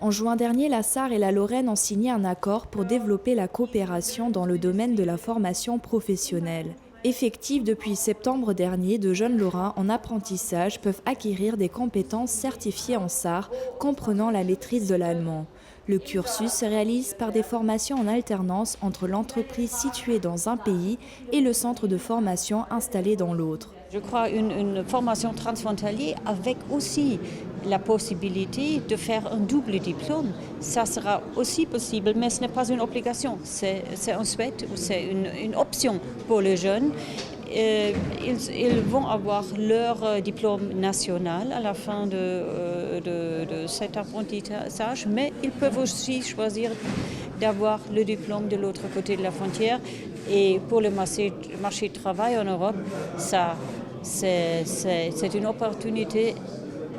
En juin dernier, la Sarre et la Lorraine ont signé un accord pour développer la coopération dans le domaine de la formation professionnelle. Effectifs depuis septembre dernier, de jeunes Lorrains en apprentissage peuvent acquérir des compétences certifiées en Sarre, comprenant la maîtrise de l'allemand. Le cursus se réalise par des formations en alternance entre l'entreprise située dans un pays et le centre de formation installé dans l'autre. Je crois une formation transfrontalière avec aussi la possibilité de faire un double diplôme. Ça sera aussi possible, mais ce n'est pas une obligation. C'est un souhait ou c'est une option pour les jeunes. Ils vont avoir leur diplôme national à la fin de cet apprentissage, mais ils peuvent aussi choisir d'avoir le diplôme de l'autre côté de la frontière. Et pour le marché du travail en Europe, c'est une opportunité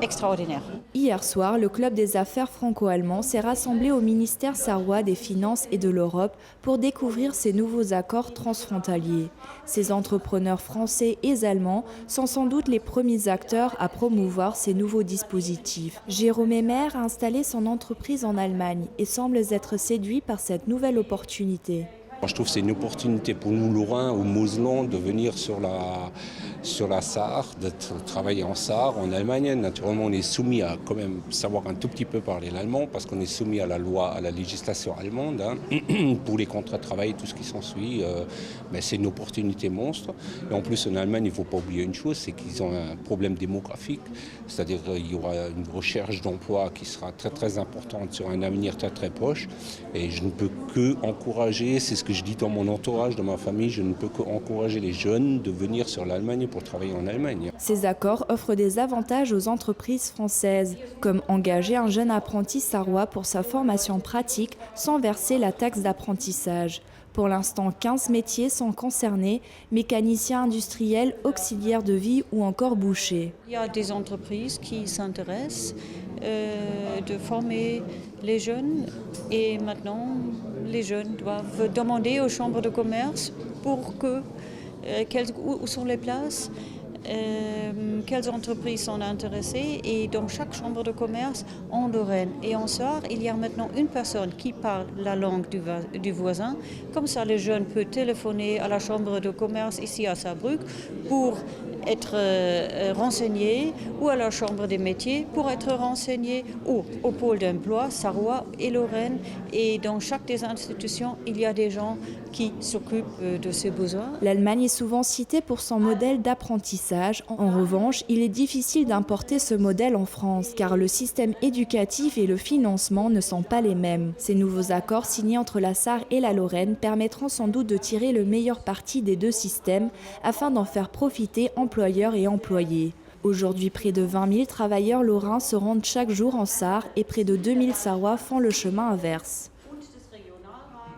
extraordinaire. Hier soir, le club des affaires franco-allemand s'est rassemblé au ministère sarrois des Finances et de l'Europe pour découvrir ces nouveaux accords transfrontaliers. Ces entrepreneurs français et allemands sont sans doute les premiers acteurs à promouvoir ces nouveaux dispositifs. Jérôme Emmer a installé son entreprise en Allemagne et semble être séduit par cette nouvelle opportunité. Je trouve que c'est une opportunité pour nous, Lorrains ou Moselans, de venir sur la Sarre, de travailler en Sarre, en Allemagne. Naturellement, on est soumis à quand même savoir un tout petit peu parler l'allemand parce qu'on est soumis à la loi, à la législation allemande, pour les contrats de travail et tout ce qui s'ensuit. Mais c'est une opportunité monstre. Et en plus, en Allemagne, il ne faut pas oublier une chose, c'est qu'ils ont un problème démographique. C'est-à-dire qu'il y aura une recherche d'emploi qui sera très très importante sur un avenir très très proche. Et je ne peux que encourager, c'est ce que je dis dans mon entourage, dans ma famille, je ne peux qu'encourager les jeunes de venir sur l'Allemagne pour travailler en Allemagne. Ces accords offrent des avantages aux entreprises françaises, comme engager un jeune apprenti sarrois pour sa formation pratique sans verser la taxe d'apprentissage. Pour l'instant, 15 métiers sont concernés, mécaniciens industriels, auxiliaires de vie ou encore bouchers. Il y a des entreprises qui s'intéressent de former les jeunes et maintenant les jeunes doivent demander aux chambres de commerce pour que où sont les places, quelles entreprises sont intéressées et dans chaque chambre de commerce en Lorraine et en Sarre, il y a maintenant une personne qui parle la langue du voisin. Comme ça, les jeunes peuvent téléphoner à la chambre de commerce ici à Saarbrück pour être renseignés ou à la chambre des métiers pour être renseignés ou au pôle d'emploi sarrois et Lorraine. Et dans chaque des institutions, il y a des gens qui s'occupent de ces besoins. L'Allemagne est souvent citée pour son modèle d'apprentissage. En revanche, il est difficile d'importer ce modèle en France car le système éducatif et le financement ne sont pas les mêmes. Ces nouveaux accords signés entre la Sarre et la Lorraine permettront sans doute de tirer le meilleur parti des deux systèmes afin d'en faire profiter employeurs et employés. Aujourd'hui, près de 20 000 travailleurs lorrains se rendent chaque jour en Sarre et près de 2 000 Sarrois font le chemin inverse.